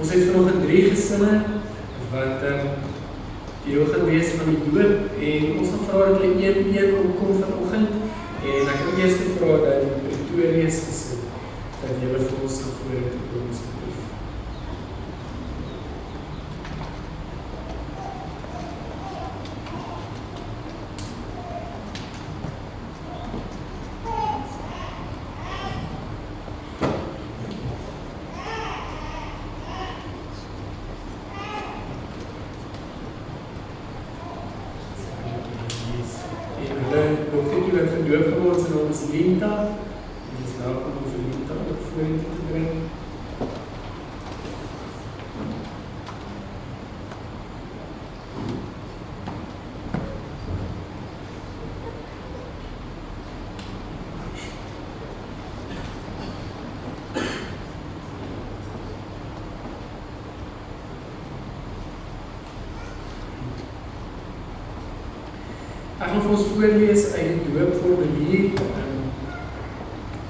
Ons het vanoggend 3 gesinne wat deel gaan wees van die doop en ons gaan vra dat hulle een opkom vanoggend en ek wil eers vra dat die Pretorius gesin dat julle vir ons sal vorentoe kom asseblief. Linda, die is welkom om vir Linda op vorentoe te bring. Ek gaan vir ons voorlees uit die doopformulier.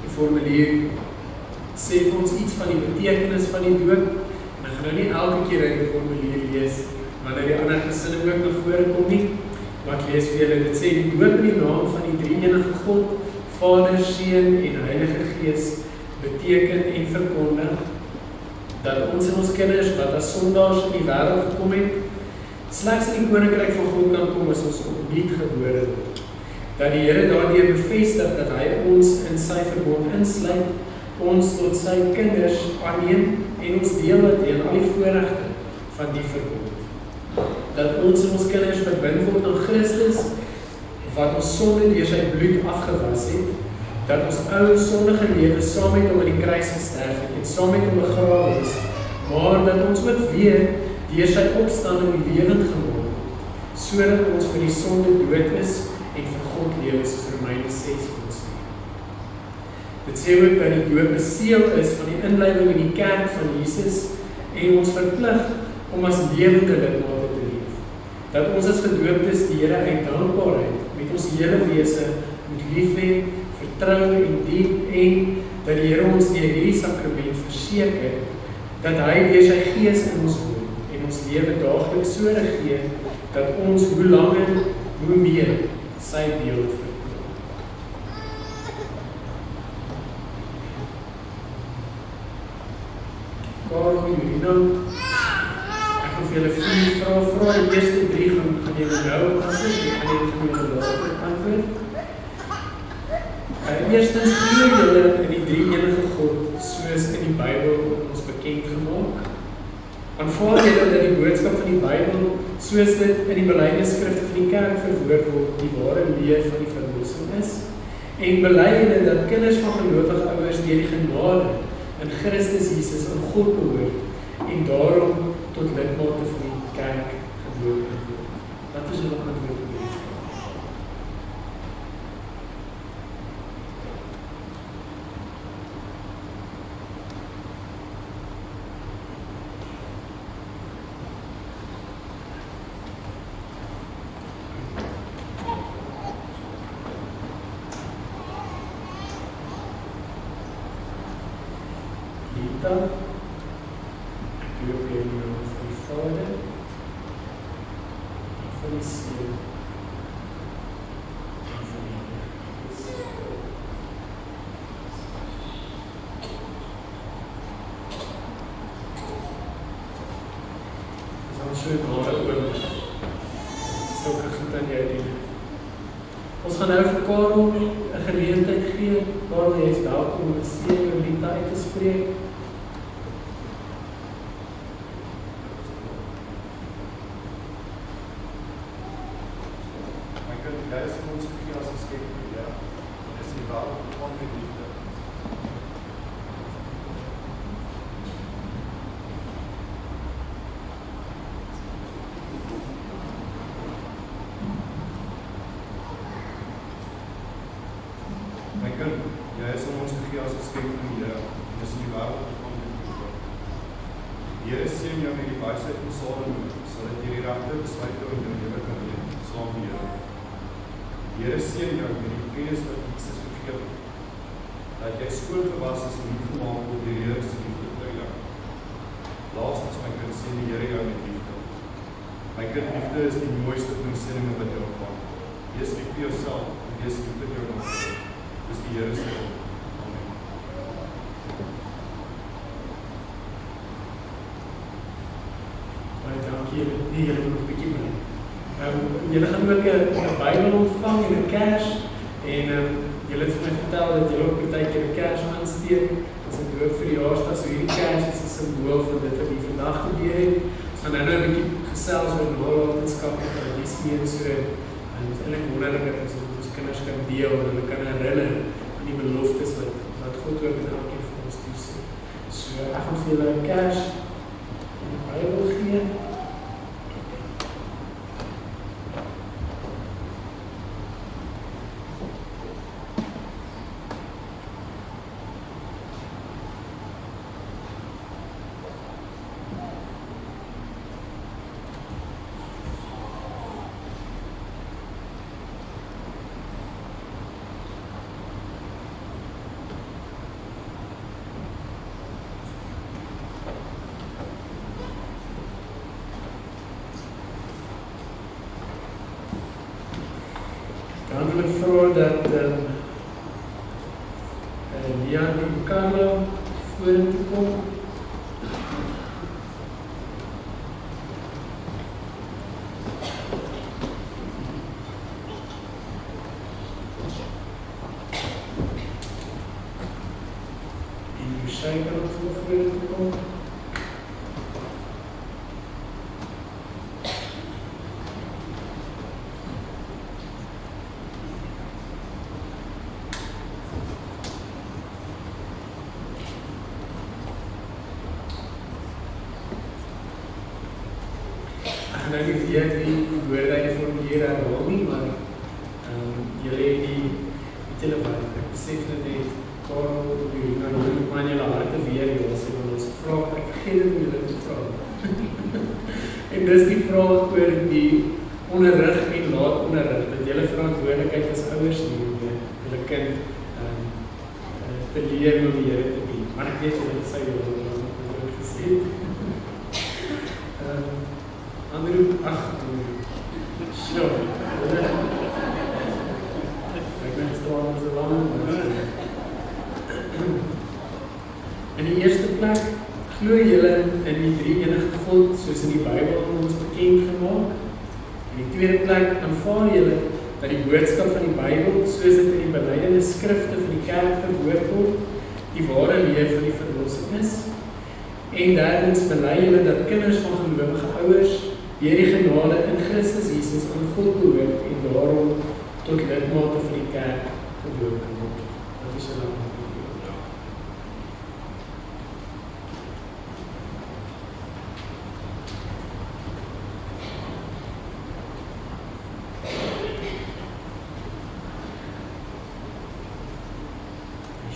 Die formulier sê vir ons iets van die betekenis van die doop. En ek gaan nou nie elke keer uit die formulier lees, wanneer die ander gesinne ook na vore kom nie. Maar ek lees vir julle, dit sê die doop in die naam van die drie-enige God, Vader, Seun en Heilige Gees beteken en verkondig dat ons en ons kinders wat as sondaars in die wêreld gekom het, slegs in die koninkryk van God kan kom as ons opnuut gebore word. Dat die Here daardeur bevestig dat hy ons in sy verbond insluit, ons tot sy kinders aanneem en ons deel het in al die voorregte van die verbond. Dat ons en ons kinders verbind word aan Christus, wat ons sonde deur sy bloed afgewas het, dat ons ou sondige lewe saam met hom in die kruis gesterf het en saam met hom begrawe is, maar dat ons ook weer deur sy opstanding lewend geword het, sodat ons vir die sonde dood is en vir God lewe, soos Romeine 6 ons sê. Dit sê ook dat die doop 'n seël is van die inleiding in die kerk van Jesus en ons verplig om as lewende lidmate te leef. Dat ons as gedooptes die Here uit dankbaarheid met ons hele wese moet lief hê, vertrou en dien en dat die Here ons deur hierdie sakrament verseker dat hy deur sy Gees in ons woon en ons lewe daagliks so regeer dat ons hoe langer hoe meer sy beeld vertoon. Karel, Jurina, ek wil vir julle 4 vrae, die eerste 3 gaan julle nou antwoord, die ander gaan julle later antwoord. Eerstens, glo julle in die drie-enige God, soos in die Bybel ons bekend gemaak? Aanvaar julle dat die boodskap van die Bybel, soos dit in die belydenisskrifte van die kerk verwoord word, die ware leer van die verlossing is? En bely julle dat kinders van gelowige ouers deur die genade in Christus Jesus aan God behoort en daarom tot lidmate van die kerk gedoop word? Wat is julle antwoord op hierdie vraag? Lita, ek doop jou in die naam van die Vader, en van die Seun, en van die Heilige Gees. Dis dan so nare oom, sulke goed aan jou doen. Ons gaan nou vir Karel 'n geleentheid gee. Karel, jy is welkom om 'n seën oor Lita uit te spreek. Jy is ons gegee as 'n geskenk van die Here. Dis die wêreld van die liefde. My kind, jy is ons gegee as 'n geskenk van die Here. Dis die wêreld van die liefde. Die Here seën jou met die wysheid van Salomo, sodat jy die regte besluite in jou lewe kan neem, saam met die Here. Die Here seën jou met die kennis wat Jesus gegee het, dat jy skoon gewas is en nie gemaak word deur die Here se liefde vir jou. Laastens, my kind, seën die Here jou met liefde. My kind, liefde is die mooiste toeseëninge wat jy ontvang. Wees lief vir jouself, en wees lief vir jou naaste. Dis die Here se wil. Amen. Baie dankie, julle moet nog 'n bietjie bly. Julle gaan ook 'n Bybel ontvang en 'n kers, en julle het vir my vertel dat julle ook partykeer 'n kers aansteek as 'n doop vir die jaarsdag, so hierdie kers is 'n simbool van dit wat hier vandag gebeur het. Ons gaan nou 'n bietjie gesels oor nalatenskap en tradisie en so, en dit is eintlik wonderlik dat ons kinders kan deel en hulle kan herinner aan die beloftes wat God ook in elkeen van ons toesê. So ek gaan vir julle 'n kers en 'n Bybel gee. Dan wil ek vra dat Lian en Carla vorentoe kom. En Michelle kan ook vorentoe kom. Nou nie weet wie woorde hy formuleer herhaal nie, maar julle het julle wat, ek besef net Karel, nou man julle harte weer, julle sê, want ons vraag, ek vergeet het om julle te vraag. En dis die vraag oor die onderrig en laat onderrig, dat julle verantwoordelikheid as ouers nie, om julle kind te leer om die Here te dien. Maar ek weet julle sê julle wat gesê. Andrew, sure. Ek ben staan so lang. In die eerste plek, glo julle in die drie enige God, soos in die Bybel ons bekend gemaak. In die tweede plek, aanvaar julle dat die boodskap van die Bybel, soos dit in die belydenende skrifte van die kerk verwoord word, die ware leer van die verlossing is. En derdens, bely julle dat kinders van gelowige ouers deur die genade in Christus Jesus aan God behoort en daarom tot lidmate van die kerk gedoop kan word. Dat is julle antwoord.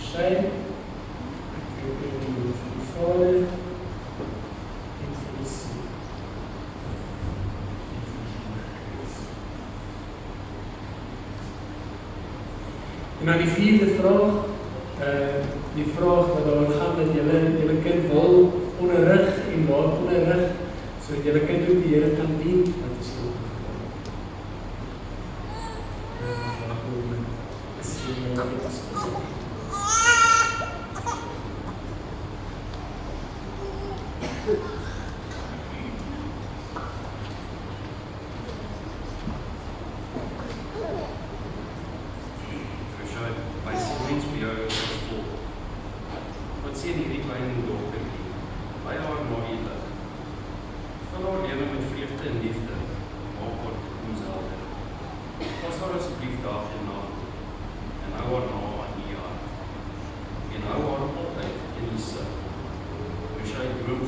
Sy, ek wil vir die Vader en vir die Seun. En dan die vierde vraag, die vraag wat daar gaan dat julle kind wil onderrig en laat onderrig, sodat julle kind ook die Here kan dien, wat is julle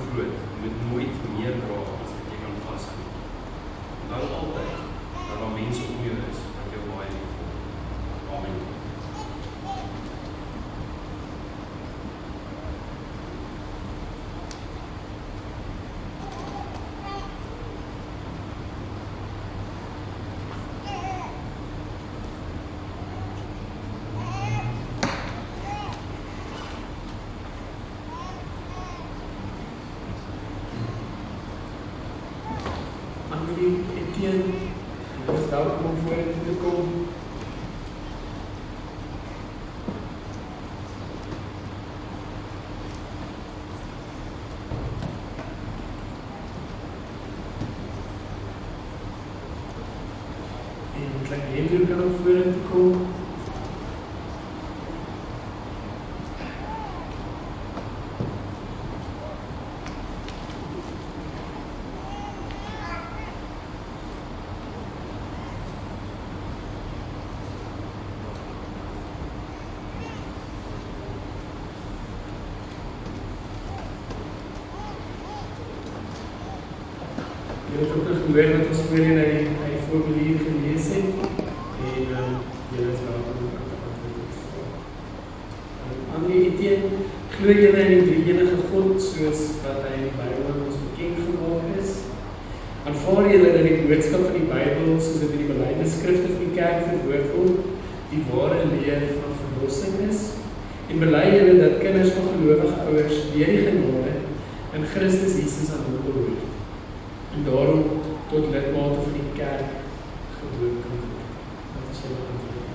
Groot, met Annelie, Etienne, julle is welkom om vorentoe te kom. En klein Hendrik kan ook vorentoe kom. Jy het ook nog gehoor wat ons voorheen hy formulier gelees het en jy is welkom om te antwoord. Annelie, Etienne, glo julle in die drie-enige God soos wat hy in die Bybel aan ons bekend gemaak is? Aanvaar julle dat die boodskap van die Bybel soos dit in die belydenisskrifte van die kerk verwoord word, die ware leer van verlossing is? En bely julle dat kinders van gelowige ouers deur die genade in Christus Jesus aan hom behoort en daarom tot lidmate van die kerk gedoop kan word. Wat is julle antwoord?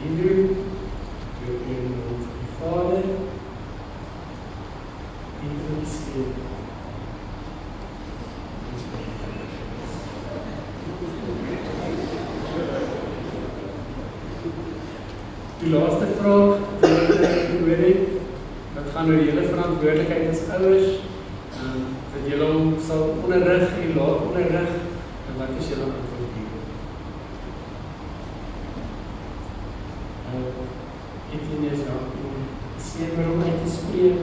Hendrik, doop in die naam van die Vader en van die Seun. Die laaste vraag wat ek gehoor het, wat gaan oor julle verantwoordelikheid as ouers, dat julle hom sal onderrig en laat onderrig, en wat is julle antwoord hier? Etienne is welkom, sê waarom uit te spreek.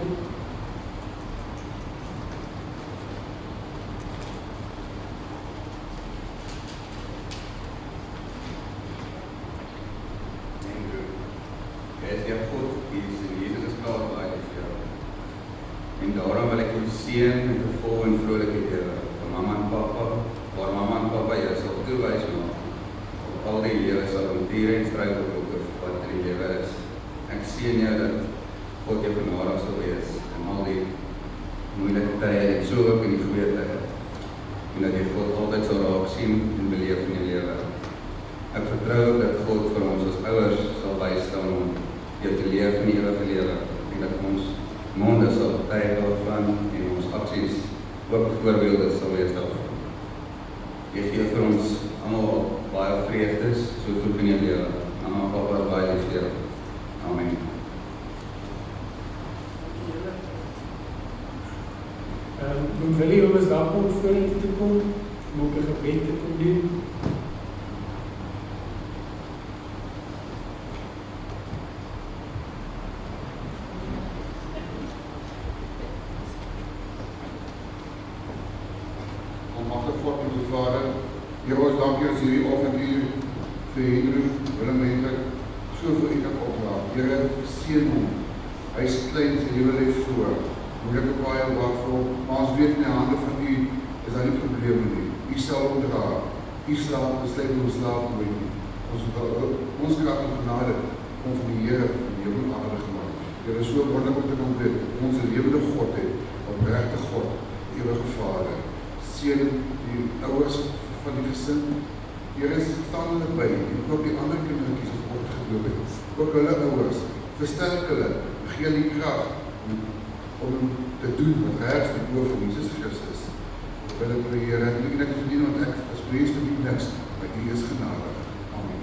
En daarom wil ek jou seën met 'n vol en vrolike lewe van mamma en pappa, waar mamma en pappa jou sal toewys na op al die lewe sal omdiere en struikelblokke wat in die lewe is. Ek seën jou dat God jou genadig sal wees in al die moeilike tye en so ook in die goeie tye. En dat jy God altyd sal raak sien en beleef in jou lewe. Ek vertrou dat God vir ons as ouers sal bystaan om jou te leef in die ewige lewe en dat ons monde sal getuig daarvan en ons aksies ook voorbeelde sal wees daarvan. Jy gee vir ons almal baie vreugdes, so vroeg in jou lewe. Mamma en pappa is baie lief vir jou. Amen. Willie, om is welkom om vorentoe te kom, om ook 'n gebed te kom doen. Vader, Here ons dank U as hierdie oggenduur vir Hendrik, Willem Hendrik, soveel U kan opdraag. Here, seën hom. Hy is klein, sy lewe lê voor. Moeilike baie waarvoor, maar ons weet in die hande van U is daar nie probleme nie. U sal hom dra. U slaap besluit ons slaap nooit nie. Ons krag en genade kom van die Here van die hemel en aarde gemaak. Here, is so wonderlik om te kom weet, ons 'n lewende God het, opregte God, ewige Vader. Seën die ouers van die gesin. Here, staan hulle by, en ook die ander kindertjies wat God gedoop het. Ook hulle ouers, versterk hulle, gee hulle die krag om te doen wat reg is die oor van Jesus Christus. Ek wil ek vir Here, ek nie net verdien want ek as mens verdien niks, maar U is genadig. Amen.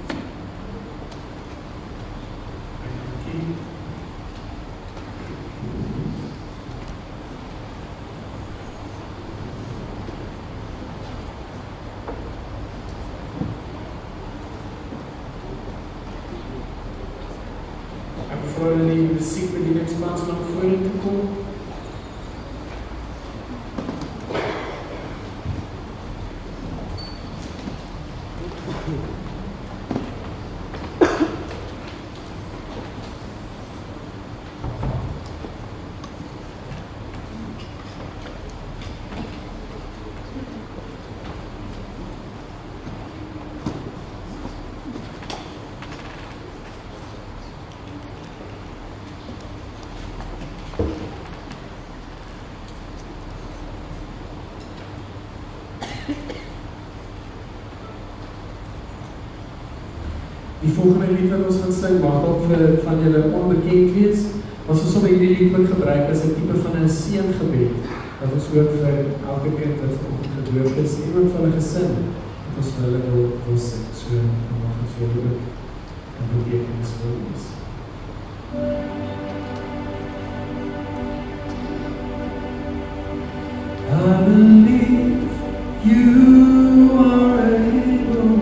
Voor die muziekbedieningsplaats naar voren te komen. Die volgende lied wat ons gaan sing mag dalk vir van julle onbekend wees. Ons sal sommer hierdie lied ook gebruik as 'n tipe van 'n seëngebed. Dat ons ook vir elke kind wat vanoggend gedoop is, en ook vir hulle gesin, dat ons vir hulle wil sing. So, dan mag ons vir hulle ook 'n betekenisvol wees. I believe you are able.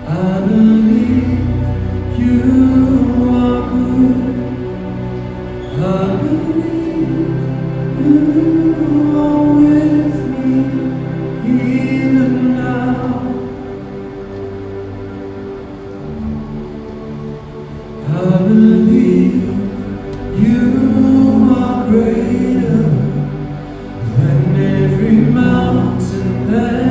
I believe you are good. I believe you are with me even now. I believe you are greater than every mountain that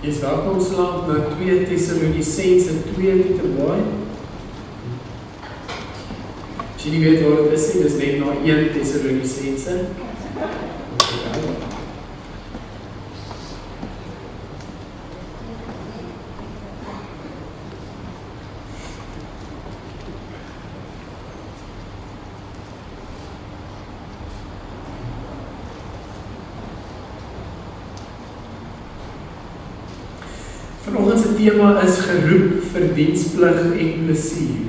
Jy is welkom saam na 2 Tessalonisense 2 toe te blaai. As jy nie weet waar dit is nie, dis net na 1 Tessalonisense. Vanoggend se tema is geroep vir diensplig en plesier.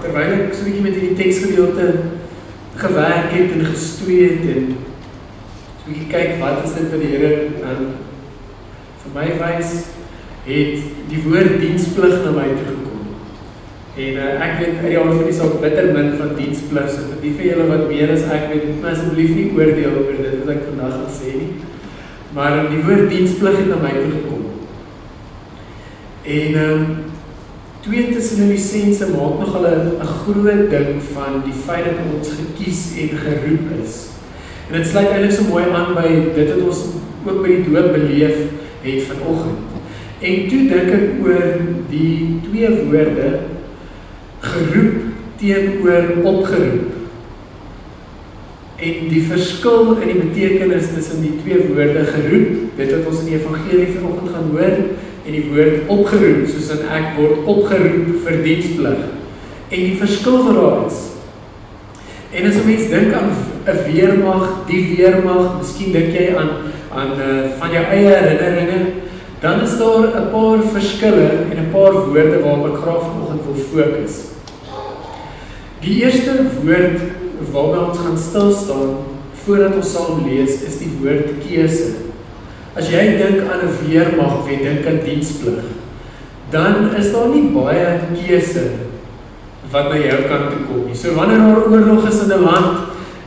Terwyl ek so 'n bietjie met hierdie teksgedeelte gewerk het en gestoei het en so 'n bietjie kyk wat is dit wat die Here vir my wys, het die woord diensplig na my toe gekom. En ek weet uit die aard van die saak bitter min van diensplig, so vir die van julle wat meer as ek weet, moet my asseblief nie oordeel oor dit wat ek vandag gaan sê nie. Maar die woord diensplig het na my toe gekom. En 2 Tessalonisense maak nogal 'n groot ding van die feit dat ons gekies en geroep is. En dit sluit eintlik so mooi aan by dit wat ons ook by die doop beleef het vanoggend. En toe dink ek oor die 2 woorde, geroep teenoor opgeroep. En die verskil in die betekenis tussen die 2 woorde geroep, dit wat ons in die evangelie vanoggend gaan hoor, en die woord opgeroep, soos in ek word opgeroep vir diensplig. En die verskil wat daar is. En as 'n mens dink aan 'n weermag, die weermag, miskien dink jy aan van jou eie herinneringe, dan is daar 'n paar verskille en 'n paar woorde waarop ek graag vanoggend wil fokus. Die eerste woord waarby ons gaan stilstaan voordat ons saam lees, is die woord keuse. As jy dink aan 'n weermag of jy dink aan diensplig, dan is daar nie baie keuse wat na jou kant toe kom nie. So wanneer daar oorlog is in 'n land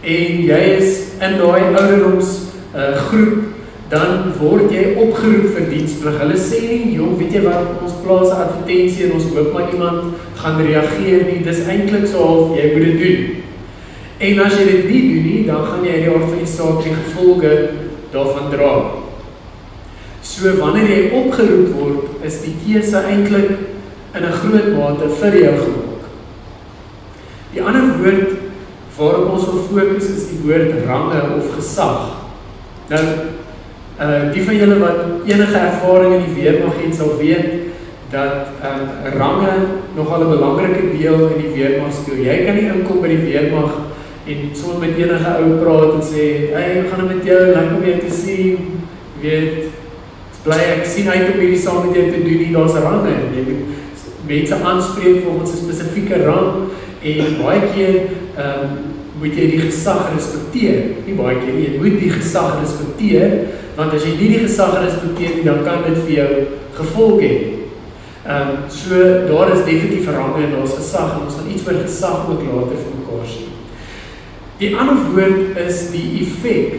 en jy is in daai ouderdomsgroep, dan word jy opgeroep vir diensplig. Hulle sê nie, jong, weet jy wat, ons plaas 'n advertensie en ons hoop maar iemand gaan reageer nie. Dis eintlik so half, jy moet dit doen. En as jy dit nie doen nie, dan gaan jy uit die aard van die saak die gevolge daarvan dra. So wanneer jy opgeroep word, is die keuse eintlik in 'n groot mate vir jou gemaak. Die ander woord waarop ons wil fokus is die woord range of gesag. Nou, die van julle wat enige ervaring in die weermag het, sal weet dat range nogal 'n belangrike deel in die weermag speel. Jy kan nie inkom by die weermag en sommer met enige ou praat en sê, hey, hoe gaan dit met jou, lekker om jou te sien, weet, bly ek sien uit om hierdie saam met jou te doen nie, daar's range, jy moet mense aanspreek volgens 'n spesifieke rang, en baie keer moet jy die gesag respekteer, nie baie keer nie, jy moet die gesag respekteer, want as jy nie die gesag respekteer nie, dan kan dit vir jou gevolg hê. So daar is definitief range en daar's gesag, en ons gaan iets oor gesag ook later vir mekaar sien. Die ander woord is die effek,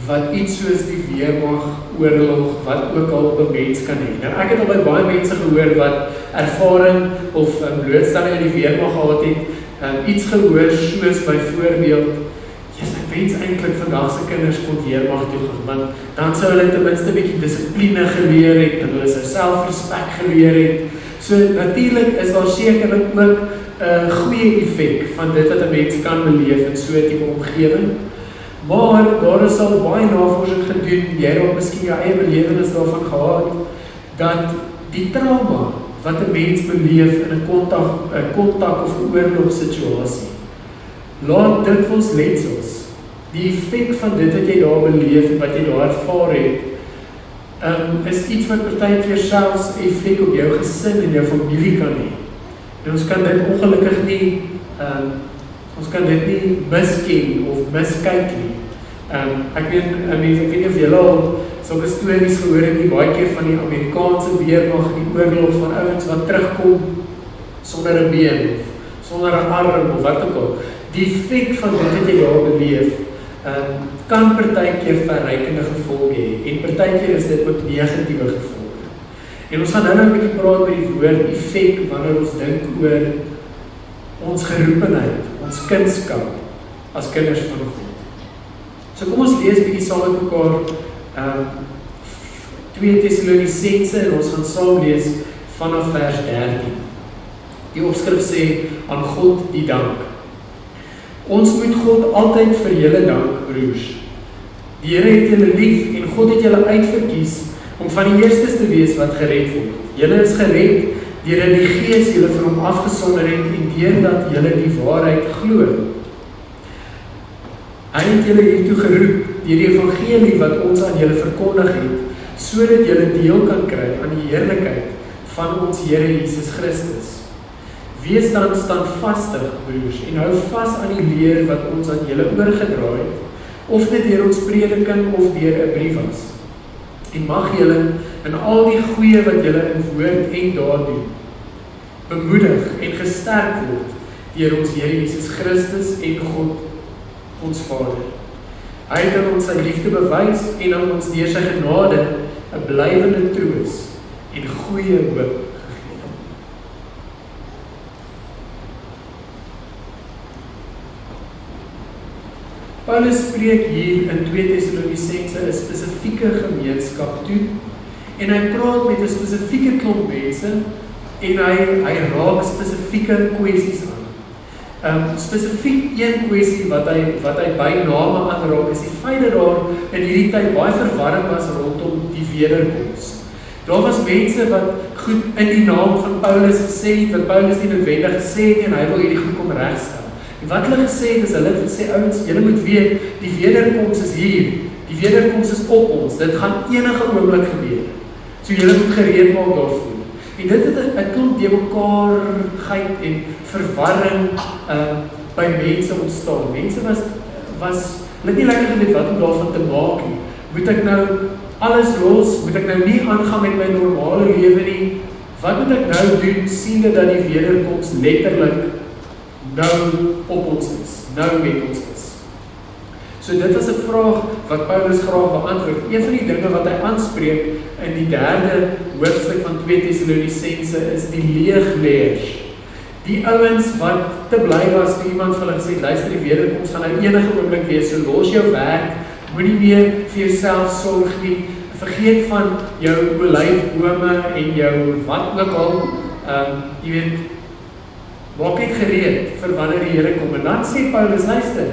wat iets soos die weermag, oorlog, wat ook al op 'n mens kan hê. Nou ek het al by baie mense gehoor wat ervaring of blootstelling in die weermag gehad het, iets gehoor soos byvoorbeeld, ek wens eintlik vandag se kinders kon weermag toe gaan, want dan sou hulle ten minste 'n bietjie dissipline geleer het, en hulle sou selfrespek geleer het. So natuurlik is daar sekerlik ook 'n goeie effek van dit wat 'n mens kan beleef in so 'n tipe omgewing. Maar daar is al baie navorsing gedoen, jy het ook miskien jou eie belewenis daarvan gehad, dat die trauma wat 'n mens beleef in 'n kontak of 'n oorlogssituasie, laat dikwels letsels Die effek van dit wat jy daar beleef en wat jy daar ervaar het, is iets wat partykeer selfs effek op jou gesin en jou familie kan hê. En ons kan dit ongelukkig nie, ons kan dit nie misken of miskyk nie. Ek weet nie of julle al sulke stories gehoor het nie, baie keer van die Amerikaanse weermag, die oorlog van ouens wat terugkom sonder 'n been of sonder 'n arm of wat ook al. Die effek van dit wat jy daar beleef, kan partykeer verrykende gevolge hê en partykeer is dit ook negatiewe gevolge. En ons gaan nou 'n bietjie praat oor die woord effek wanneer ons dink oor ons geroepenheid, ons kindskap as kinders van God. So kom ons lees bietjie saam met mekaar 2 Tessalonisense en ons gaan saam lees vanaf vers 13. Die opskrif sê, aan God die dank. Ons moet God altyd vir julle dank, broers. Die Here het julle lief en God het julle uitverkies om van die eerstes te wees wat gered word. Julle is gered deurdat die Gees julle vir hom afgesonder het en deurdat julle die waarheid glo. Hy het julle hiertoe geroep deur die evangelie wat ons aan julle verkondig het, sodat julle deel kan kry aan die heerlikheid van ons Here Jesus Christus. Wees dan standvastig, broers, en hou vas aan die leer wat ons aan julle oorgedra het, of dit deur ons prediking of deur 'n brief was. En mag julle in al die goeie wat julle in woord en daad doen, bemoedig en gesterk word deur ons Here Jesus Christus en God, ons Vader. Hy het aan ons sy liefde bewys en aan ons deur sy genade 'n blywende troos en goeie hoop gegee. Paulus spreek hier in 2 Tessalonisense 'n spesifieke gemeenskap toe en hy praat met 'n spesifieke klomp mense en hy raak spesifieke kwessies aan. Spesifiek een kwessie wat hy by name aanraak is die feit dat daar in hierdie tyd baie verwarring was rondom die wederkoms. Daar was mense wat goed in die naam van Paulus gesê het, wat Paulus nie noodwendig gesê het en hy wil hierdie goed kom regstel. En wat hulle gesê het is, hulle het gesê, ouens, julle moet weet, die wederkoms is hier, die wederkoms is op ons, dit gaan enige oomblik gebeur. So julle moet gereed maak daarvoor. En dit het 'n klomp de mekaarheid en verwarring by mense ontstaan. Mense was hulle het nie lekker geweet wat om daarvan te maak nie. Moet ek nou alles los? Moet ek nou nie aangaan met my normale lewe nie? Wat moet ek nou doen, siende dat die wederkoms letterlik nou op ons is, nou met ons is? So dit is 'n vraag wat Paulus graag beantwoord. Een van die dinge wat hy aanspreek in die 3de hoofstuk van 2 Tessalonisense is die leegleers. Die ouens wat te bly was toe iemand vir hulle gesê, luister, die wederkoms gaan nou enige oomblik wees, so los jou werk, moenie meer vir jouself sorg nie, vergeet van jou olyfbome en jou wat ook al, jy weet, maak net gereed vir wanneer die Here kom. En dan sê Paulus, luister,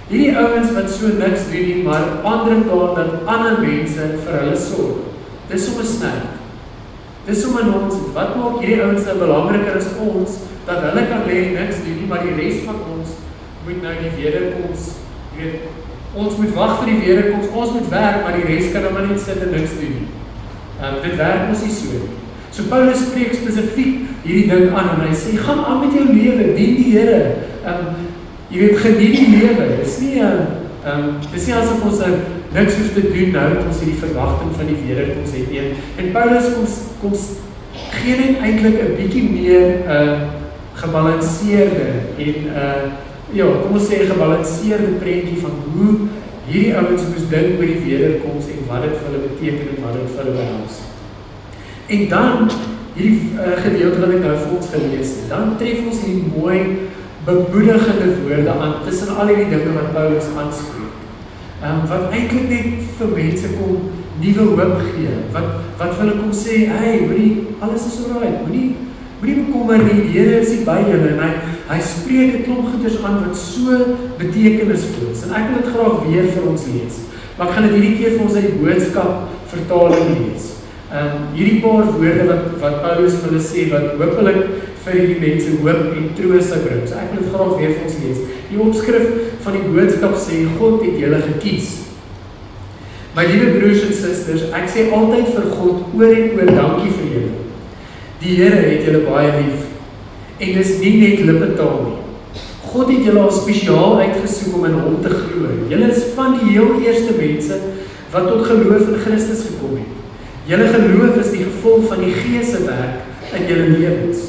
hierdie ouens wat so niks doen nie, maar aandring daaraan dat ander mense vir hulle sorg. Dis sommer snel. Dis sommer nonsens. Wat maak hierdie ouens nou belangriker as ons, dat hulle kan lê en niks doen nie, maar die res van ons moet nou die wederkoms, jy weet, ons moet wag vir die wederkoms, ons moet werk, maar die res kan nou maar net sit en niks doen nie. Dit werk ons nie so nie. So Paulus spreek spesifiek hierdie ding aan en hy sê, gaan aan met jou lewe, dien die Here. Jy weet, geniet die lewe. Dis nie asof ons niks hoef te doen nou, dat ons hierdie verwagting van die wederkoms het nie. En Paulus kom gee net eintlik 'n bietjie meer gebalanseerde en kom ons sê 'n gebalanseerde prentjie van hoe hierdie ouens moes dink oor die wederkoms en wat dit vir hulle beteken en wat dit vir hulle behels. En dan hierdie gedeelte wat ek nou vir ons gelees het, dan tref ons hierdie mooi bemoedigende woorde aan tussen al die dinge wat Paulus aanspreek. Wat eintlik net vir mense kom nuwe hoop gee, wat vir hulle kom sê, hey, alles is alright, moenie bekommer nie, die Here is hier by julle, en hy spreek 'n klomp goeders aan wat so betekenisvol is, en ek wil dit graag weer vir ons lees, maar ek gaan dit hierdie keer vir ons uit die boodskap vertaling lees. Hierdie paar woorde wat Paulus vir hulle sê, wat hopelik vir die mense hoop en troos sou bring. So ek wil dit graag weer vir ons lees. Die opskrif van die boodskap sê, God het julle gekies. My liewe broers en susters, ek sê altyd vir God oor en oor dankie vir julle. Die Here het julle baie lief. En dis nie net lippetaal nie. God het julle al spesiaal uitgesoek om in hom te glo. Julle is van die heel eerste mense wat tot geloof in Christus gekom het. Julle geloof is die gevolg van die Gees se werk in julle lewens.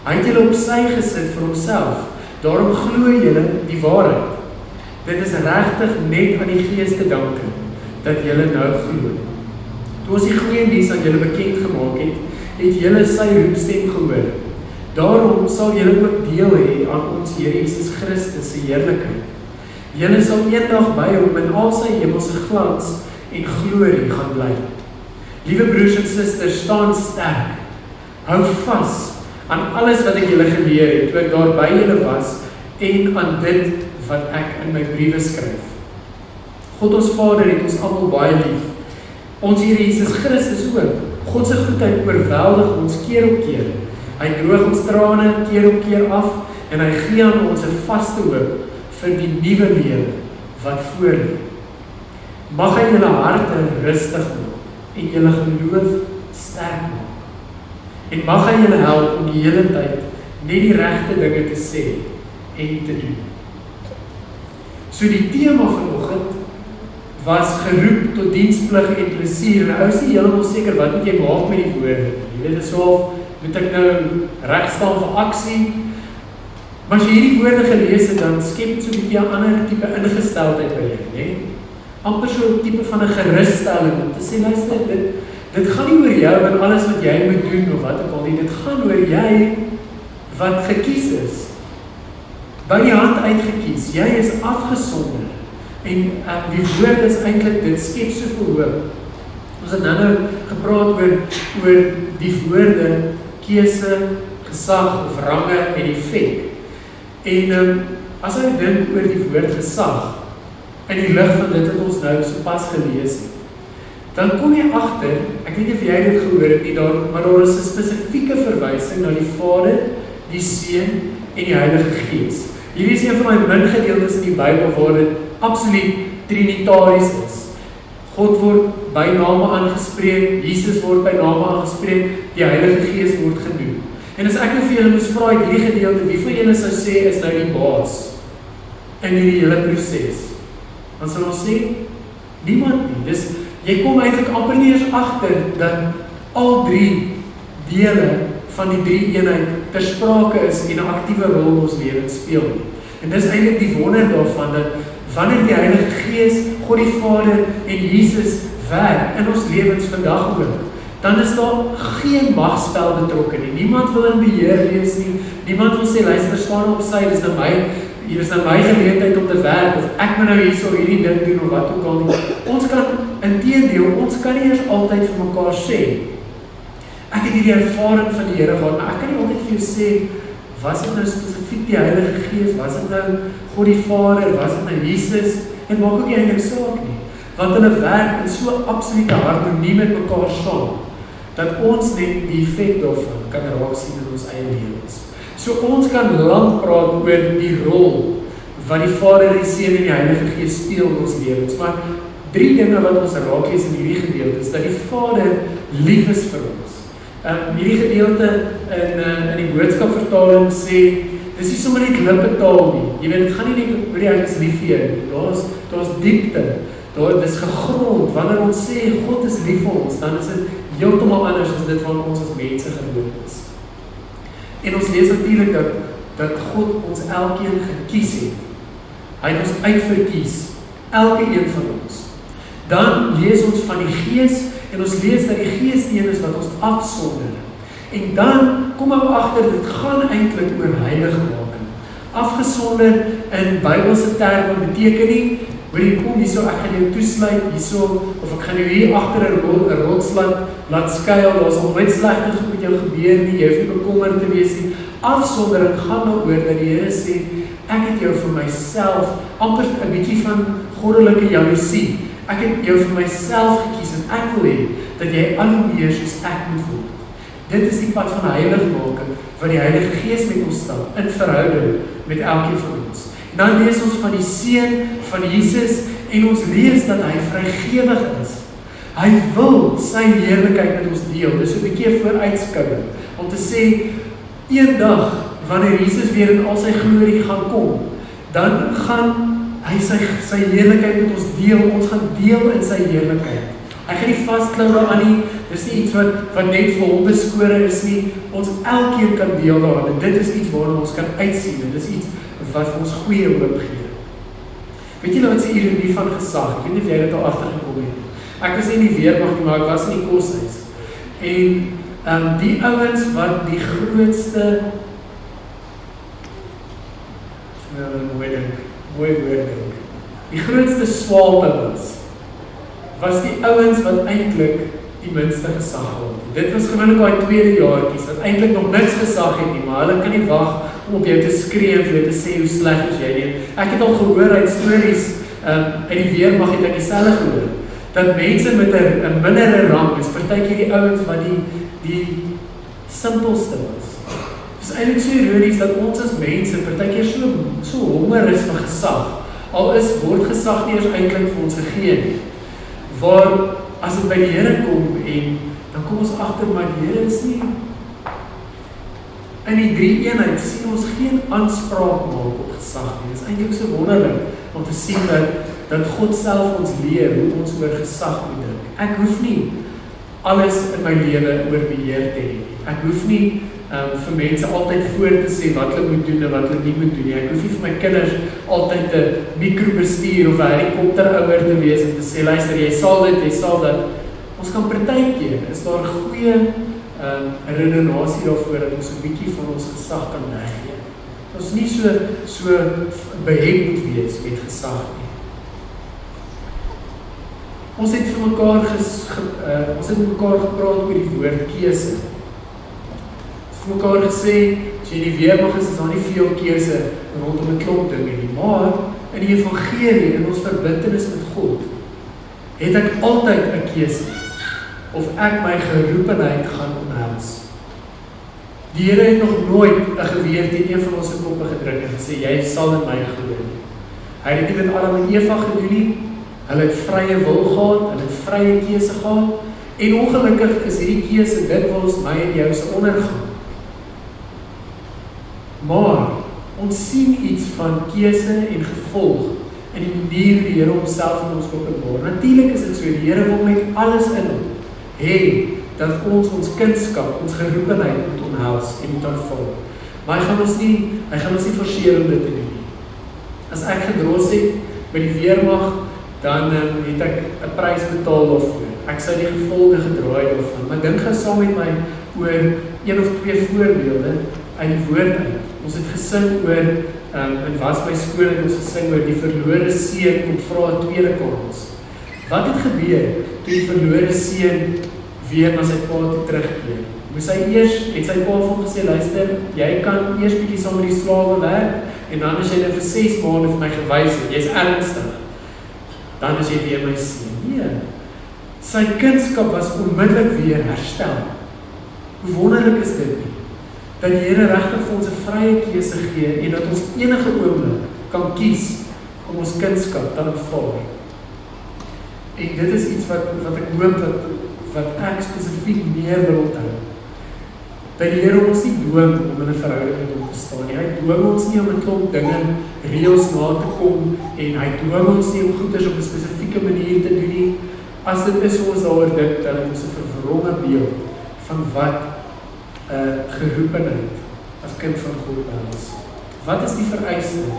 Hy het julle op sy gesit vir homself. Daarom glo julle die waarheid. Dit is regtig net aan die Gees te danke dat julle nou glo. Toe ons die goeie nuus aan julle bekend gemaak het, het julle sy roepstem gehoor. Daarom sal julle ook deel hê aan ons Here Jesus Christus se heerlikheid. Julle sal eendag by hom in al sy hemelse glans en glorie gaan bly. Liewe broers en susters, staan sterk. Hou vas aan alles wat ek julle geleer het, toe ek daar by julle was, en aan dit wat ek in my briewe skryf. God ons Vader het ons almal baie lief. Ons Here Jesus Christus ook. God se goedheid oorweldig ons keer op keer. Hy droog ons trane keer op keer af en hy gee aan ons 'n vaste hoop vir die nuwe lewe wat voor lê. Mag hy julle harte rustig maak en julle geloof sterk maak. En mag hy julle help om die hele tyd net die regte dinge te sê en te doen. So die tema vanoggend was geroep tot diensplig en plesier. Nou is nie heeltemal seker wat moet jy maak met die woorde. Jy weet, dit is so, moet ek nou reg staan vir aksie? Maar as jy hierdie woorde gelees het, dan skep dit so 'n bietjie 'n ander tipe ingesteldheid by jou, né? Amper so 'n tipe van 'n gerusstelling om te sê, luister, dit gaan nie oor jou en alles wat jy moet doen of wat ook al nie. Dit gaan oor jy wat gekies is. By die hand uitgekies. Jy is afgesonder. En die woord is eintlik, dit skep soveel hoop. Ons het nou gepraat oor die woorde keuse, gesag of range en effek. En as jy dink oor die woord gesag in die lig van dit wat ons nou sopas gelees het, dan kom jy agter, ek weet nie of jy dit gehoor het nie, maar daar is 'n spesifieke verwysing na die Vader, die Seun en die Heilige Gees. Hierdie is een van my mingedeeltes in die Bybel waar dit absoluut trinitaries is. God word by name aangespreek, Jesus word by name aangespreek, die Heilige Gees word genoem. En as ek nou vir julle moes vra uit hierdie gedeelte, wie van julle sou sê is nou die baas in hierdie hele proses? Dan sal ons sê, niemand nie. Dus jy kom eintlik amper nie eens agter dat al drie dele van die drie eenheid ter sprake is en 'n aktiewe rol in ons lewens speel. En dis eintlik die wonder daarvan dat wanneer die Heilige Gees, God die Vader en Jesus werk in ons lewens vandag ook, dan is daar geen magspel betrokke nie. Niemand wil in beheer wees nie. Niemand wil sê, luister, staan op sy, dis nou my geleentheid om te werk, of ek moet nou hierso hierdie ding doen, of wat ook al nie. Ons kan, inteendeel, ons kan nie eers altyd vir mekaar sê, ek het hierdie ervaring van die Here gehad, maar ek kan nie altyd vir jou sê, was dit nou spesifiek die Heilige Gees, was dit nou God die Vader, was dit nou Jesus, en maak ook nie eintlik saak nie, want hulle werk in so absolute harmonie met mekaar saam, dat ons net die effek daarvan kan raak sien in ons eie lewens. So ons kan lank praat oor die rol wat die Vader, die Seun en die Heilige Gees speel in ons lewens, maar drie dinge wat ons raak lees in hierdie gedeelte is dat die Vader lief is vir ons. Hierdie gedeelte in die boodskapvertaling sê, dis nie sommer net lippetaal nie. Jy weet, dit gaan nie net oor die Heilige lief vir jou. Daar's diepte. Dis gegrond. Wanneer ons sê God is lief vir ons, dan is dit heeltemal anders as dit wat ons as mense gewoon is. En ons lees natuurlik dat God ons elkeen gekies het. Hy het ons uitverkies, elke een van ons. Dan lees ons van die Gees, en ons lees dat die Gees die een is wat ons afsonder. En dan kom ons agter, dit gaan eintlik oor heiligmaking. Afgesonder in Bybelse terme beteken nie, hoor jy kom hierso, ek gaan jou toesluit hierso, of ek gaan jou hier agter 'n rots laat skuil, daar's al nooit slegte goed met jou gebeur nie, jy hoef nie bekommerd te wees nie. Afsondering gaan daaroor dat die Here sê, ek het jou vir myself, amper 'n bietjie van goddelike jaloesie. Ek het jou vir myself gekies en ek wil hê dat jy al hoe meer soos ek moet word. Dit is die pad van heiligmaking, wat die Heilige Gees met ons stap, in verhouding met elkeen van ons. En dan lees ons van die Seun van Jesus, en ons lees dat hy vrygewig is. Hy wil sy heerlikheid met ons deel. Dis 'n bietjie vooruitskouing, om te sê, eendag, wanneer Jesus weer in al sy glorie gaan kom, dan gaan hy sy heerlikheid met ons deel, ons gaan deel in sy heerlikheid. Hy gaan nie vasklou daaraan nie, dis nie iets wat net vir hom beskore is nie, ons elkeen kan deel daaraan, en dit is iets waarna ons kan uitsien, en dit is iets wat vir ons goeie hoop gee. Weet julle wat sê ironie van gesag? Ek weet nie of jy dit al agtergekom het. Ek was nie in die weermag nie, maar ek was in die koshuis. En die ouens wat die grootste mooi woord dink. Die grootste swaalte was die ouens wat eintlik die minste gesag had. Dit was gewoonlik daai tweede jaartjies wat eintlik nog niks gesag het nie, maar hulle kan nie wag om op jou te skree en vir jou te sê hoe sleg is jy nie. Ek het al gehoor uit stories in die weermag het ek dieselfde gehoor, dat mense met 'n mindere rang is, partykeer die ouens wat die simpelste was. Dit is eintlik so ironies dat ons as mense partykeer so honger is vir gesag. Al word gesag nie eers eintlik vir ons gegee nie. Waar as dit by die Here kom en dan kom ons agter maar die Here is nie in die drie eenheid sien ons geen aanspraak maak op gesag nie. Dit is eintlik so wonderlik om te sien dat God self ons leer hoe ons oor gesag moet dink. Ek hoef nie alles in my lewe oor beheer te hê nie. Ek hoef nie vir mense altyd voor te sê wat hulle moet doen en wat hulle nie moet doen nie. Ek hoef nie vir my kinders altyd 'n mikrobestuur of 'n helikopterouer te wees en te sê, luister, jy sal dit, jy sal dat. Ons kan partykeer, is daar goeie redenasie daarvoor dat ons 'n bietjie van ons gesag kan weggee. Ons nie so behept moet wees met gesag nie. Ons het vir mekaar gepraat oor die woord keuse. Vir mekaar gesê, as jy die weermag is daar nie veel keuse rondom 'n klomp dinge nie, maar in die evangelie, in ons verbintenis met God, het ek altyd 'n keuse of ek my geroepenheid gaan omhels. Die Here het nog nooit 'n geweer teen een van ons se koppe gedruk en gesê, jy sal in my glo nie. Hy het dit met Adam en Eva gedoen nie. Hulle het vrye wil gehad, hulle het vrye keuse gehad, en ongelukkig is hierdie keuse dikwels my en jou se ondergang. Maar ons sien iets van keuse en gevolg in die manier hoe die Here homself in ons openbaar. Natuurlik is dit so, die Here wil met alles in hê dat ons kindskap, ons geroepenheid moet omhels en moet aanvaar. Maar hy gaan ons nie forceer om dit te doen nie. As ek gedros het by die weermag, dan het ek 'n prys betaal daarvoor. Ek sou die gevolge gedraai daarvan. Maar dink gou saam met my oor een of twee voorbeelde uit die woord uit. Ons het gesing oor, en was my skool het ons gesing oor die verlore seun kom vra 'n tweede kans. Wat het gebeur toe die verlore seun weer na sy pa toe terugkeer? Het sy pa vir hom gesê, luister, jy kan eers bietjie saam met die slawe werk, en dan as jy dit vir 6 maande vir my gewys het, jy's ernstig, dan is jy weer my seun. Nee, sy kindskap was onmiddellik weer herstel. Hoe wonderlik is dit nie? Dat die Here regtig vir ons 'n vrye keuse gee en dat ons enige oomblik kan kies om ons kindskap te aanvaar. En dit is iets wat ek hoop wat ek spesifiek meer wil onthou. Dat die Here ons nie dwing om in 'n verhouding met hom te staan nie. Hy dwing ons nie om 'n klomp dinge, reëls na te kom, en hy dwing ons nie om goeders op 'n spesifieke manier te doen nie. As dit is hoe ons daaroor dink, dan het ons 'n verwronge beeld van wat geroepenheid as kind van God is. Wat is die vereiste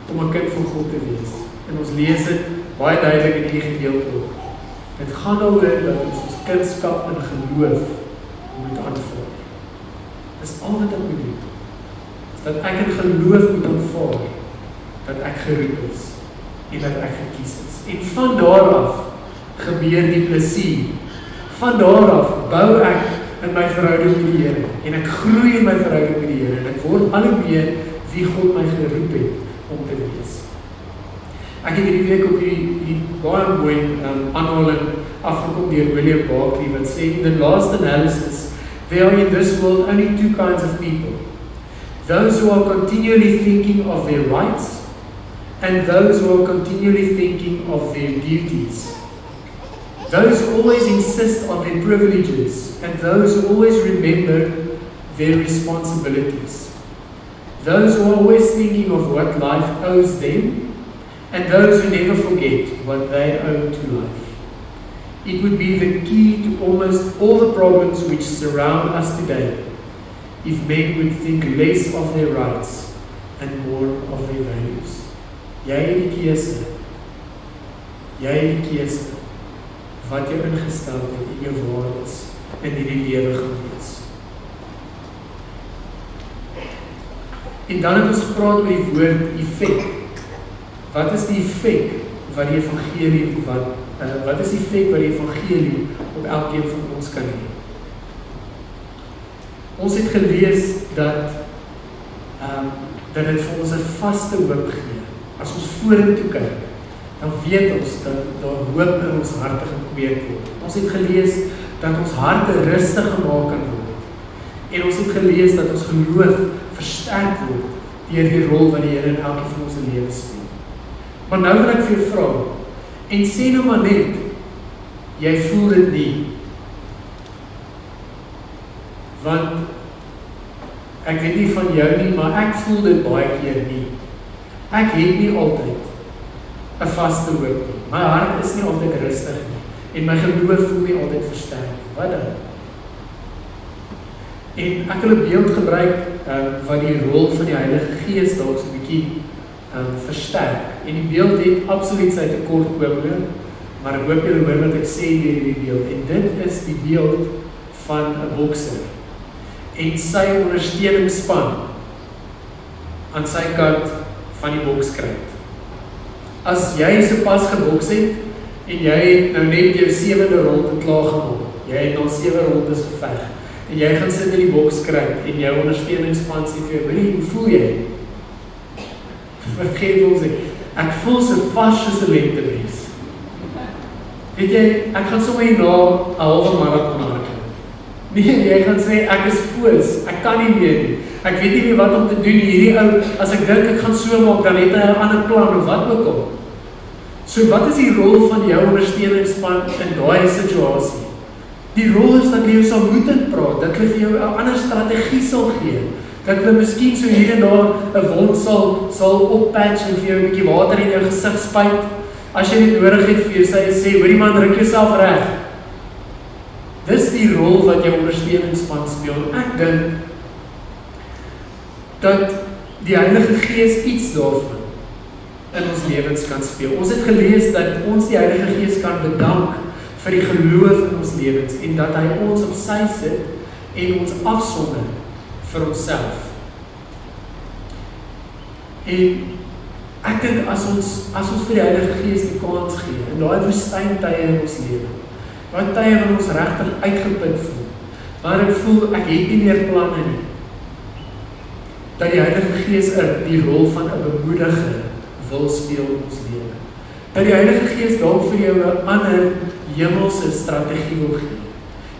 om 'n kind van God te wees? En ons lees dit baie duidelik in hierdie gedeelte ook. Dit gaan daaroor dat ons kindskap in geloof moet aanvaar. Dis al wat ek moet doen. Dat ek in geloof moet aanvaar dat ek geroep is en dat ek gekies is. En van daar af gebeur die plesier. Van daar af bou ek in my verhouding met die Here en ek groei in my verhouding met die Here en ek word al hoe meer wie God my geroep het om te wees. Ek het hierdie week op die baie mooi aanhaling afgekom deur William Barclay wat sê, in the last analysis, There are in this world only two kinds of people. Those who are continually thinking of their rights, and those who are continually thinking of their duties. Those who always insist on their privileges, and those who always remember their responsibilities. Those who are always thinking of what life owes them, and those who never forget what they owe to life. It would be the key to almost all the problems which surround us today, if men would think less of their rights and more of their values. Jy het die keuse. Jy het die keuse wat jou ingestel het en jou waardes in hierdie lewe gaan wees. En dan het ons gepraat oor die woord effek. Wat is die effek wat die evangelie wat is die effek wat die evangelie op elkeen van ons kan hê? Ons het gelees dat dit vir ons 'n vaste hoop gee. As ons vorentoe kyk, dan weet ons dat daar hoop in ons harte gekweek word. Ons het gelees dat ons harte rustig gemaak kan word. En ons het gelees dat ons geloof versterk word deur die rol wat die Here in elkeen van ons lewens speel. Maar nou wil ek vir jou vra, en sê nou maar net, jy voel dit nie. Want ek weet nie van jou nie, maar ek voel dit baie keer nie. Ek het nie altyd 'n vaste hoop nie. My hart is nie altyd rustig nie. En my geloof voel nie altyd versterk. Wat dan? En ek wil 'n beeld gebruik wat die rol van die Heilige Gees dalk so 'n bietjie versterk. En die beeld het absoluut sy tekortkominge, maar ek hoop julle hoor wat ek sê deur hierdie beeld. En dit is die beeld van 'n bokser en sy ondersteuningsspan aan sy kant van die bokskryt. As jy sopas geboks het en jy het nou net jou 7de ronde klaar gemaak, jy het al 7 rondes geveg en jy gaan sit in die bokskryt en jou ondersteuningsspan sê vir jou, "Wie, hoe voel jy?" Wat gee ons sê? Ek voel so vas soos 'n lentebries. Weet jy, ek gaan sommer hier na 'n halwe marathon hardloop. Nee, jy gaan sê ek is foos, ek kan nie meer nie. Ek weet nie meer wat om te doen. Hierdie ou, as ek dink ek gaan so maak, dan het hy 'n ander plan of wat ook al. So wat is die rol van jou ondersteuningsspan in daai situasie? Die rol is dat jy jou sal moed praat, dat hulle vir jou 'n ander strategie sal gee. Dat hulle miskien so hier en daar 'n wond sal oppatch en vir jou 'n bietjie water in jou gesig spuit. As jy dit nodig het vir jou sê, hoorie man, druk jouself reg. Dis die rol wat jou ondersteuningsspan speel. Ek dink dat die Heilige Gees iets daarvan in ons lewens kan speel. Ons het gelees dat ons die Heilige Gees kan bedank vir die geloof in ons lewens en dat hy ons op sy sit en ons afsonder vir onsself. En ek dink as ons vir die Heilige Gees die kans gee in daai woestyntye in ons lewe, daai tye wat ons regtig uitgeput voel, maar ek voel ek het nie meer planne nie, dat die Heilige Gees die rol van 'n bemoediger wil speel in ons lewe. Dat die Heilige Gees dalk vir jou 'n ander hemelse strategie wil gee.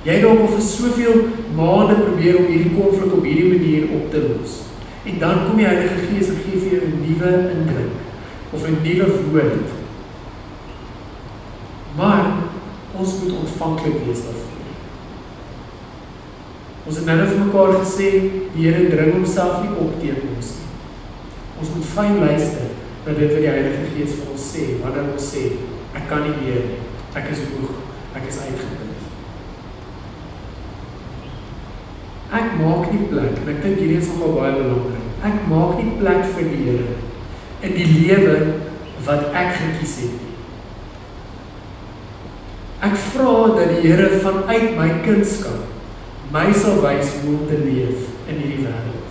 Jy dalk al vir soveel maande probeer om hierdie konflik op hierdie manier op te los. En dan kom die Heilige Gees en gee vir jou 'n nuwe indruk of 'n nuwe woord. Maar ons moet ontvanklik wees daarvoor. Ons het nou vir mekaar gesê, die Here dring homself nie op teen ons nie. Ons moet fyn luister na dit wat die Heilige Gees vir ons sê, wanneer ons sê, ek kan nie meer nie, ek is moeg, ek is uitgeput. Ek maak nie plek, en ek dink hierdie is nogal baie belangrik, ek maak nie plek vir die Here in die lewe wat ek gekies het. Ek vra dat die Here vanuit my kindskap my sal wys hoe om te leef in hierdie wêreld.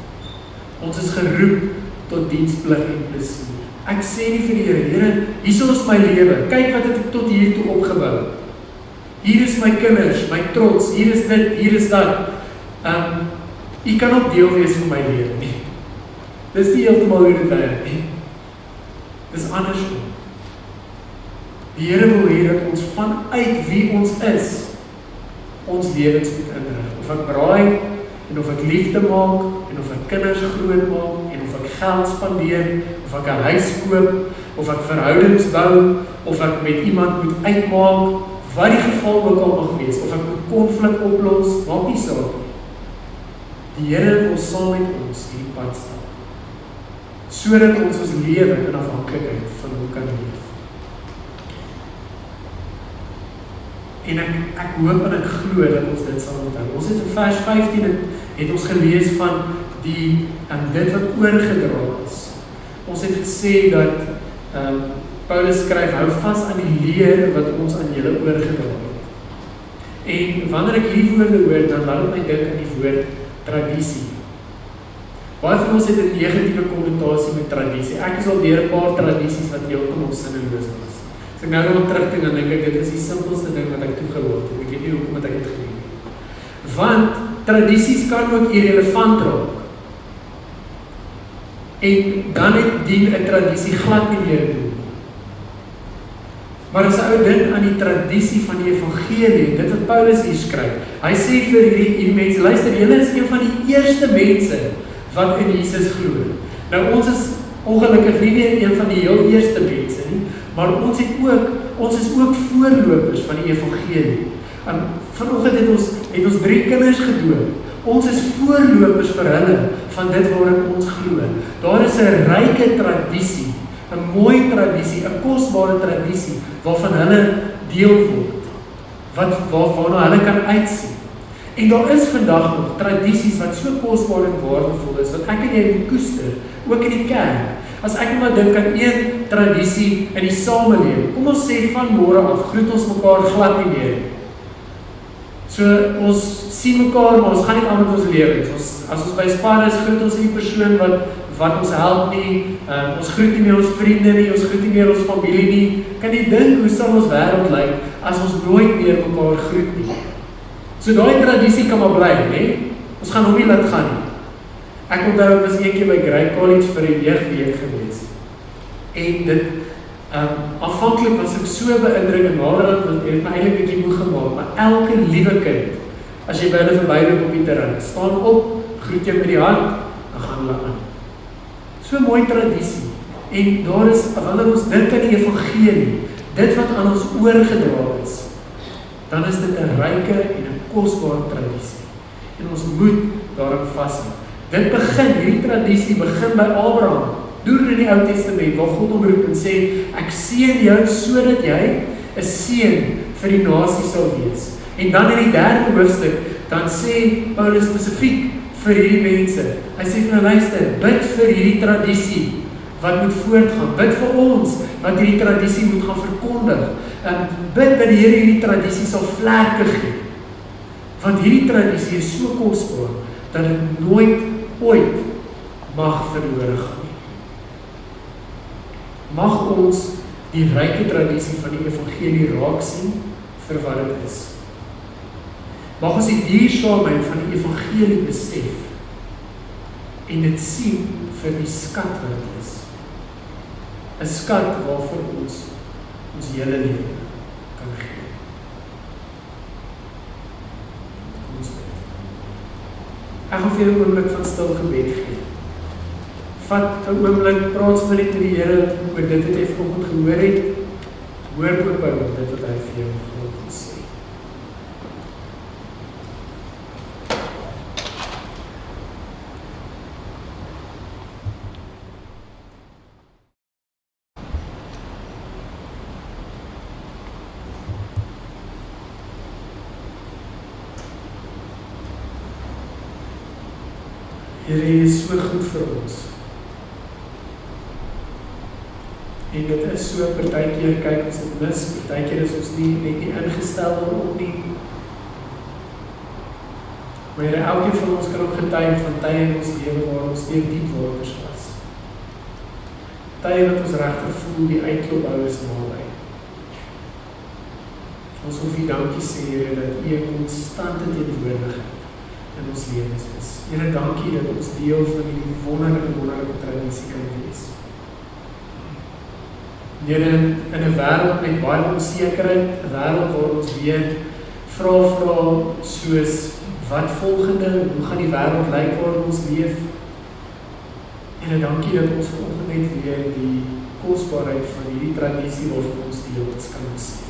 Ons is geroep tot diensplig en plesier. Ek sê nie vir die Here, Here, hier is my lewe, kyk wat het ek tot hier toe opgebou. Hier is my kinders, my trots, hier is dit, hier is dat. U kan ook deel wees van my lewe nie. Dis nie heeltemal hoe dit werk nie. Dis andersom. Die Here wil hê dat ons vanuit wie ons is, ons lewens moet inrig. Of ek braai, en of ek liefde maak, en of ek kinders groot maak, en of ek geld spandeer, of ek 'n huis koop, of ek verhoudings bou, of ek met iemand moet uitmaak, wat die geval ook al mag wees, of ek moet konflik oplos, maak nie saak nie. Die Here wil saam met ons hierdie pad stap, sodat ons lewe in afhanklikheid van hom kan leef. En ek hoop en ek glo dat ons dit sal onthou. Ons het in vers 15 het ons gelees van dit wat oorgedra is. Ons het gesê dat Paulus skryf, hou vas aan die leer wat ons aan julle oorgedra het. En wanneer ek hierdie woorde hoor, dan laat het my dink aan die woord tradisie. Baie van ons het 'n negatiewe konnotasie met tradisie. Ek is al deur 'n paar tradisies wat heeltemal sinneloos was. As ek nou nog terugdink, dan dink ek dit is die simpelste ding wat ek toegelaat het. Ek weet nie hoekom het ek dit gedoen nie. Want tradisies kan ook irrelevant raak. En dan het dien 'n tradisie glad nie meer doen. Maar as 'n ou dink aan die tradisie van die evangelie, dit wat Paulus hier skryf. Hy sê vir hierdie mense, luister, julle is een van die eerste mense wat in Jesus glo. Nou ons is ongelukkig nie meer een van die heel eerste mense nie, maar ons is ook voorlopers van die evangelie. Vanoggend het ons 3 kinders gedoop. Ons is voorlopers vir hulle van dit waarin ons glo. Daar is 'n ryke tradisie, 'n mooi tradisie, 'n kosbare tradisie waarvan hulle deel word, waarna hulle kan uitsien. En daar is vandag nog tradisies wat so kosbaar en waardevol is, wat ek en jy moet koester, ook in die kerk. As ek maar dink aan een tradisie in die samelewing, kom ons sê van môre af, groet ons mekaar glad nie meer. So ons sien mekaar, maar ons gaan nie aan met ons lewens. As ons by Spar is, groet ons die persoon wat ons help nie, ons groet nie meer ons vriende nie, ons groet nie meer ons familie nie. Kan jy dink hoe sal ons wêreld lyk as ons nooit meer mekaar groet nie? So daai tradisie kan maar bly, né? Ons gaan hom nie laat gaan nie. Ek onthou ek was eendag by Grey College vir 'n jeugweek gewees. En dit aanvanklik was ek so beïndruk en naderhand het my eintlik 'n bietjie moeg gemaak, maar elke liewe kind, as jy by hulle verbyloop op die terrein, staan op, groet jou met die hand, dan gaan hulle aan. So 'n mooi tradisie. En daar is, wanneer ons dink aan die evangelie, dit wat aan ons oorgedra is, dan is dit 'n ryke en 'n kosbare tradisie. En ons moet daarop vashou. Hierdie tradisie begin by Abraham, deur in die Ou Testament, waar God hom roep en sê, ek seën jou sodat jy 'n seën vir die nasie sal wees. En dan in die 3de hoofstuk, dan sê Paulus spesifiek vir hierdie mense. Hy sê vir hulle, luister, bid vir hierdie tradisie wat moet voortgaan. Bid vir ons wat hierdie tradisie moet gaan verkondig. Bid dat die Here hierdie tradisie sal vlerke gee. Want hierdie tradisie is so kosbaar dat dit nooit ooit mag verlore gaan nie. Mag ons die ryke tradisie van die evangelie raak sien vir wat dit is. Mag ons die duursaamheid van die evangelie besef en dit sien vir die skat wat dit is. 'n Skat waarvoor ons hele lewe kan gee. Kom ons bid. Ek gaan vir 'n oomblik van stil gebed gee. Vat 'n oomblik, praat spesifiek met die Here oor dit wat jy vanoggend gehoor het. Hoor ook by dit wat hy vir jou wil sê. Here, jy is so goed vir ons. En dit is so, partykeer kyk ons dit mis, partykeer is ons net nie ingestel daarop nie. Maar Here, elkeen van ons kan ook getuig van tye in ons lewe waar ons deur diep waters was. Tye wat ons regtig voel die uitklop is naby. Ons hoef U dankie sê, Here, dat U 'n konstante teenwoordigheid in ons lewens is. Here, dankie dat ons deel van die wonderlike tradisie kan wees. Here, in 'n wêreld met baie onsekerheid, 'n wêreld waar ons weer vra soos wat volgende, hoe gaan die wêreld lyk waar ons leef? En dankie dat ons vanoggend net weer die kosbaarheid van hierdie tradisie waarvan ons deel kan besef.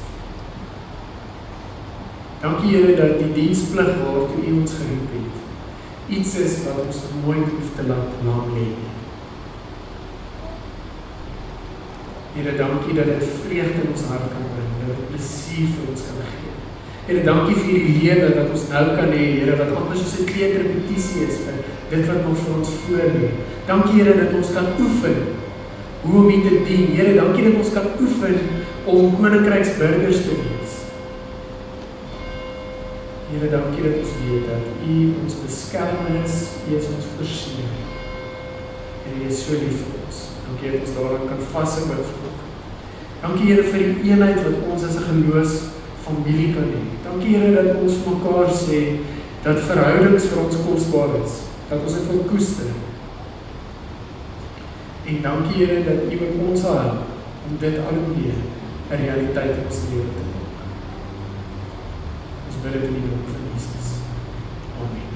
Dankie Here dat die diensplig waartoe U ons geroep het, iets is wat ons nooit hoef te laat lang lê nie. Here, dankie dat dit vreugde in ons hart kan bring, dat dit plesier vir ons kan gee. Here, dankie vir die lewe wat ons nou kan hê, Here, wat amper soos 'n kleuterrepetisie is vir dit wat nog vir ons voor lê. Dankie Here dat ons kan oefen hoe om U te dien. Here, dankie dat ons kan oefen om koninkryksburgers te wees. Here, dankie dat ons weet dat U ons beskermer is, U is ons voorsiening. En U is so lief vir ons. Dankie dat ons daaraan kan vashou met God. Dankie Here vir die eenheid wat ons as 'n geloofsfamilie kan hê. Dankie Here dat ons vir mekaar sê dat verhoudings vir ons kosbaar is, dat ons dit wil koester. En dankie Here dat U met ons sal help om dit al hoe meer 'n realiteit in ons lewe te maak. Ons bid dit in die naam van Jesus. Amen.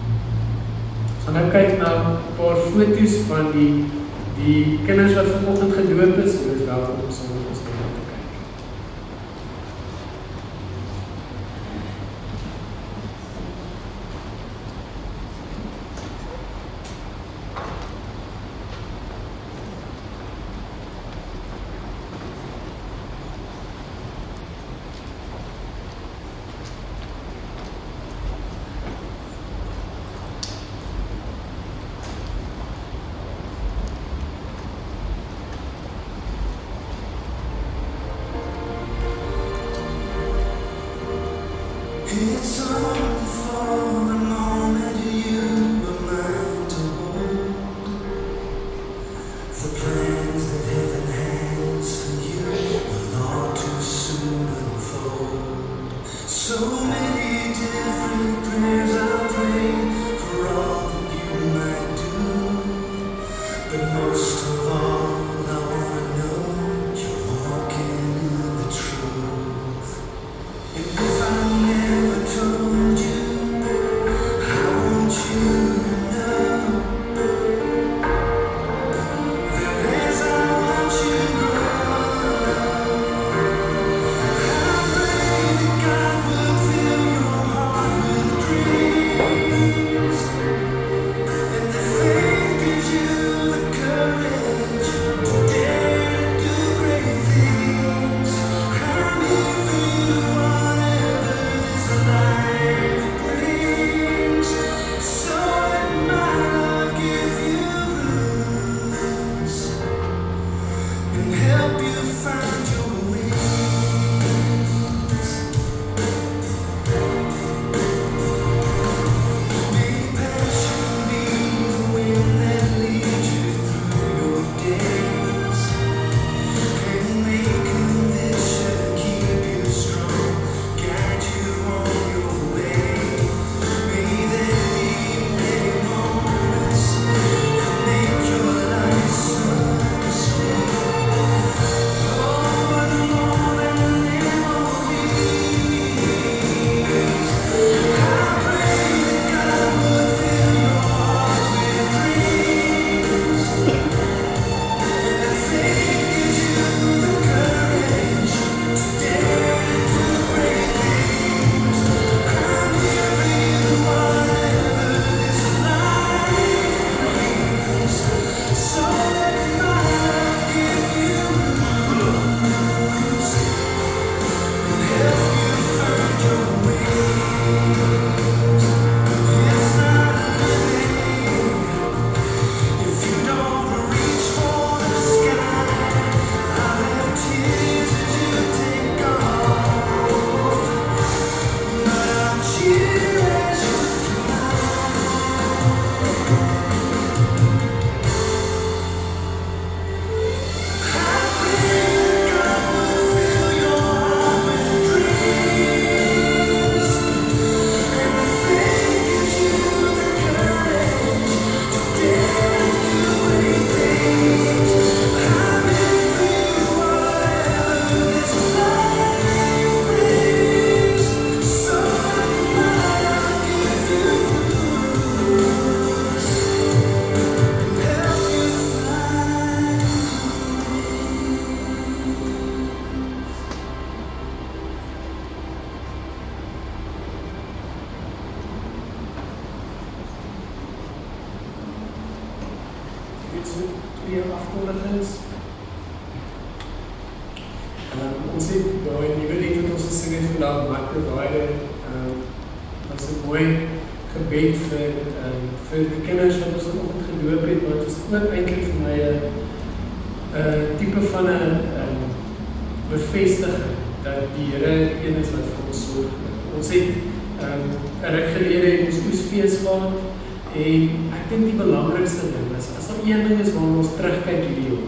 So nou kyk na 'n paar foto's van die kinders wat vanoggend gedoop is, hulle is welkom om saam met ons te kyk. It's only for a moment you were mine to hold. The plans that heaven has for you will all too soon unfold. So many different prayers I pray for all that you might do. But most of all, I want to know you're walking in the truth. And if I never told aankondigings. Ons het daai nuwe lied wat ons gesing het vandag, Maak dit Waarde, was 'n mooi gebed vir die kinders wat ons vanoggend gedoop het, want dit is ook eintlik vir my 'n tipe van 'n bevestiging dat die Here een is wat vir ons sorg. Ons het 'n ruk gelede het ons oesfees gehad en ek dink die belangrikste ding is, as daar een ding is waar ons terugkyk hierdie jaar,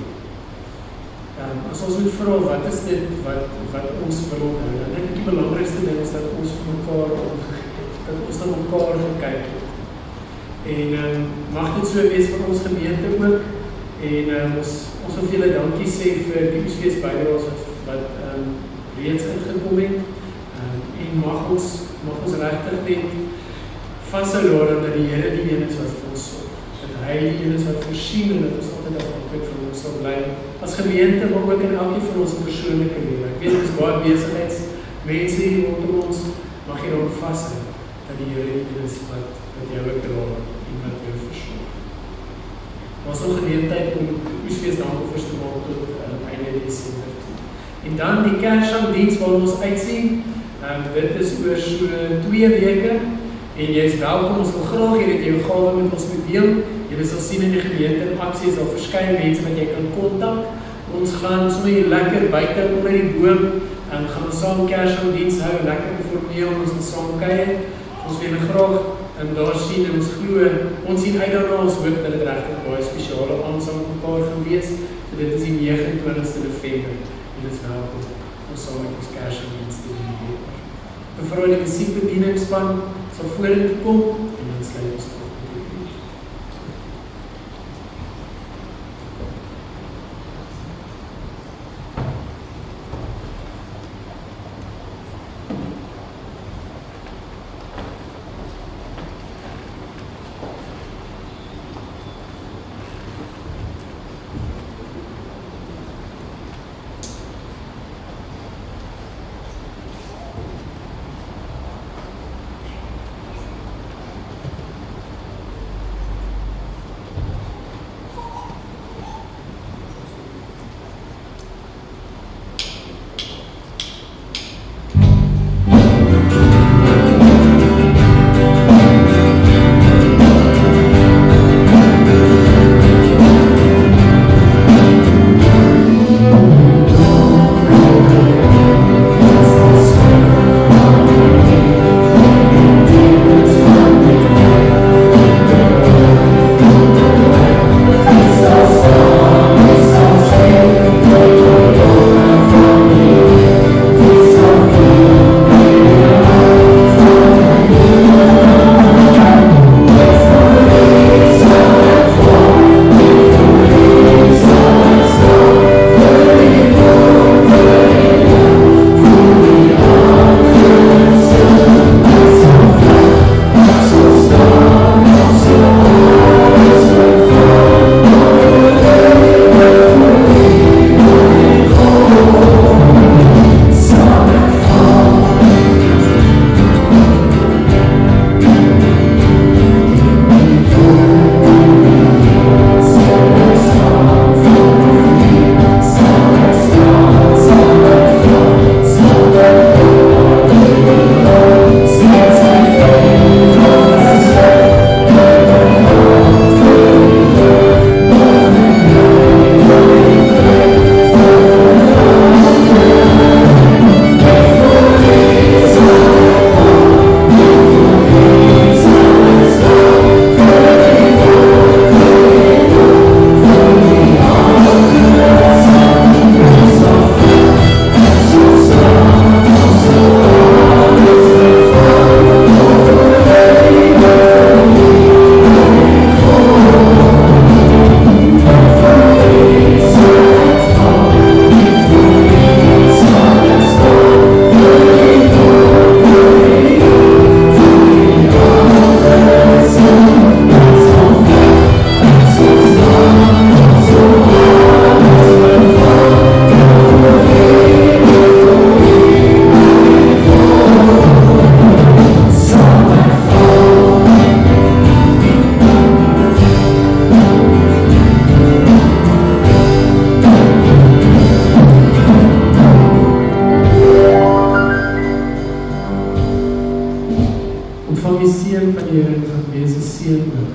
as ons moet vra wat is dit wat ons wil onthou, dan dink ek die belangrikste ding is dat ons vir mekaar dat ons na mekaar gekyk het. En mag dit so wees vir ons gemeente ook, en ons wil vir julle dankie sê vir die oesfees bydraes wat reeds ingekom het, en mag ons regtig net vashou daaraan dat die Here die een is wat vir ons sorg, dat hy die een is wat voorsien en dat ons altyd afhanklik van hom sal bly, as gemeente, maar ook in elkeen van ons persoonlike lewe. Ek weet, ons baie besigheidsmense hier rondom ons, mag jy daarop vashou dat die Here die een is wat jou ook dra en wat jou versorg. Maar ons nog geleentheid om oesfees dankoffers te maak tot einde Desember toe. En dan die Kersdiens waar ons uitsien, dit is oor so 2 weke, en jy is welkom, ons wil graag hê dat jy jou gawe met ons moet deel. Jy sal sien in die gemeente in aksie is al verskeie mense wat jy kan kontak. Ons gaan sommer hier lekker buite onder die boom, gaan ons saam Kersdiens hou, lekker informeel, ons gaan saam kuier. Ons wil graag daar sien en ons glo, ons sien uit daarna, ons hoop dat dit regtig baie spesiale aansang op mekaar gaan wees. So dit is die 29ste November en dit is welkom om saam met ons Kersdiens te doen. Mevrou die musiekbedieningspan sal vorentoe kom en dan sluit ons af.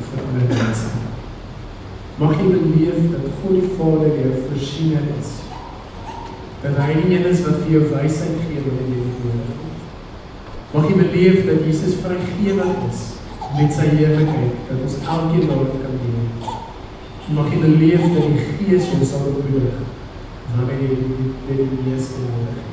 vir ander mense. Mag jy beleef dat God die Vader jou voorsiener is. Dat hy die een is wat vir jou wysheid gee wanneer jy dit nodig het. Mag jy beleef dat Jesus vrygewig is met sy heerlikheid, dat ons elkeen daarin kan dien. Mag jy beleef dat die Gees ons sal bemoedig wanneer jy die meeste nodig het.